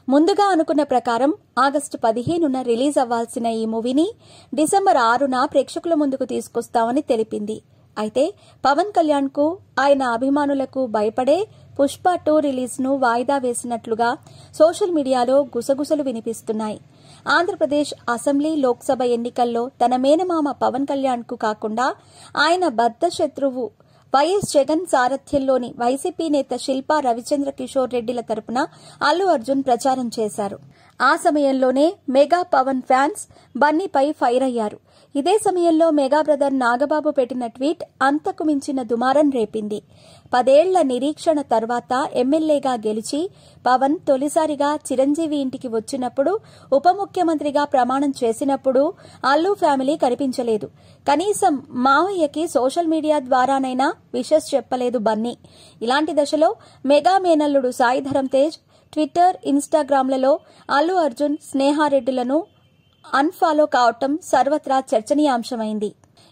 ముందుగా అనుకున్న ప్రకారం ఆగస్టు 15న రిలీజ్ అవ్వాల్సిన ఈ మూవీని డిసెంబర్ 6న ప్రేక్షకుల ముందుకు తీసుకొస్తామని తెలిపింది. అయితే పవన్ కళ్యాణ్ కు ఆయన అభిమానులకు భయపడే పుష్ప 2 రిలీజ్ ను వాయిదా వేసినట్లుగా సోషల్ మీడియాలో గుసగుసలు వినిపిస్తున్నాయి. ఆంధ్రప్రదేశ్ అసెంబ్లీ, లోక్సభ ఎన్నికల్లో తన మేనమామ పవన్ కళ్యాణ్ కు కాకుండా ఆయన బద్ధ శత్రువు వైఎస్ జగన్ సారథ్యంలోని వైసీపీ నేత శిల్పా రవిచంద్ర కిషోర్ రెడ్డిల తరపున అల్లు అర్జున్ ప్రచారం చేశారు. ఆ సమయంలోనే మెగా పవన్ ఫ్యాన్స్ బన్నీపై ఫైర్ అయ్యారు. ఇదే సమయంలో మెగా బ్రదర్ నాగబాబు పెట్టిన ట్వీట్ అంతకు మించిన దుమారం రేపింది. 10 ఏళ్ల నిరీక్షణ తర్వాత ఎమ్మెల్యేగా గెలిచి పవన్ తొలిసారిగా చిరంజీవి ఇంటికి వచ్చినప్పుడు, ఉప ముఖ్యమంత్రిగా ప్రమాణం చేసినప్పుడు అల్లు ఫ్యామిలీ కనిపించలేదు. కనీసం మావయ్యకి సోషల్ మీడియా ద్వారానైనా విషెస్ చెప్పలేదు బన్నీ. ఇలాంటి దశలో మెగా మేనల్లుడు సాయి ధరమ్ తేజ్ ట్విట్టర్, ఇన్స్టాగ్రామ్లలో అల్లు అర్జున్, స్నేహారెడ్డిలను అన్ఫాలో కావటం సర్వత్రా చర్చనీయాంశమైంది.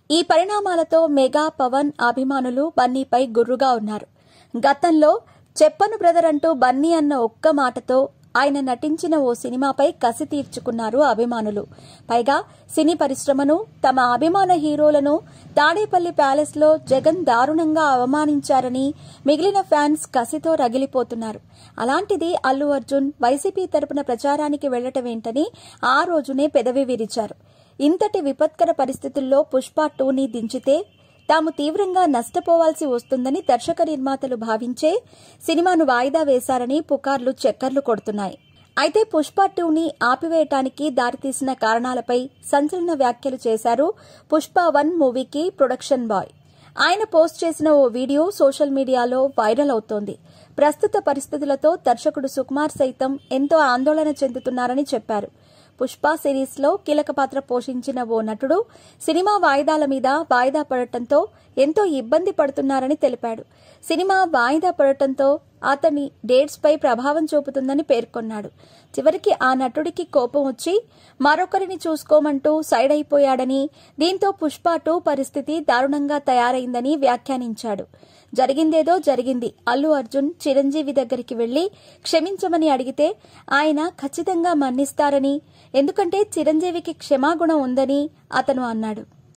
ఈ పరిణామాలతో మెగా పవన్ అభిమానులు బన్నీపై గుర్రుగా ఉన్నారు. గతంలో చెప్పను బ్రదర్ అంటూ బన్నీ అన్న ఒక్క మాటతో ఆయన నటించిన ఓ సినిమాపై కసి తీర్చుకున్నారు అభిమానులు. పైగా సినీ పరిశ్రమను, తమ అభిమాన హీరోలను తాడేపల్లి ప్యాలెస్ లో జగన్ దారుణంగా అవమానించారని మిగిలిన ఫ్యాన్స్ కసితో రగిలిపోతున్నారు. అలాంటిది అల్లు అర్జున్ వైసీపీ తరపున ప్రచారానికి వెళ్లటమేంటని ఆ రోజునే పెదవి విరిచారు. ఇంతటి విపత్కర పరిస్థితుల్లో పుష్ప 2ని దించితే తాము తీవ్రంగా నష్టపోవాల్సి వస్తుందని దర్శక నిర్మాతలు భావించే సినిమాను వాయిదా వేశారని పుకార్లు చక్కర్లు కొడుతున్నాయి. అయితే పుష్ప 2ని ఆపివేయటానికి దారితీసిన కారణాలపై సంచలన వ్యాఖ్యలు చేశారు పుష్ప 1 మూవీకి ప్రొడక్షన్ బాయ్. ఆయన పోస్ట్ చేసిన ఓ వీడియో సోషల్ మీడియాలో వైరల్ అవుతోంది. ప్రస్తుత పరిస్థితులతో దర్శకుడు సుకుమార్ సైతం ఎంతో ఆందోళన చెందుతున్నారని చెప్పారు. పుష్ప సిరీస్ లో కీలక పాత్ర పోషించిన ఓ నటుడు సినిమా వాయిదాల మీద వాయిదా పడటంతో ఎంతో ఇబ్బంది పడుతున్నారని తెలిపాడు. సినిమా వాయిదా పడటంతో అతని డేట్స్ పై ప్రభావం చూపుతుందని పేర్కొన్నాడు. చివరికి ఆ నటుడికి కోపం వచ్చి మరొకరిని చూసుకోమంటూ సైడ్ అయిపోయాడని, దీంతో పుష్ప 2 పరిస్థితి దారుణంగా తయారైందని వ్యాఖ్యానించాడు. జరిగిందేదో జరిగింది. అల్లు అర్జున్ చిరంజీవి దగ్గరికి వెళ్లి క్షమించమని అడిగితే ఆయన ఖచ్చితంగా మన్నిస్తారని, ఎందుకంటే చిరంజీవికి క్షమాగుణం ఉందని అతను అన్నాడు.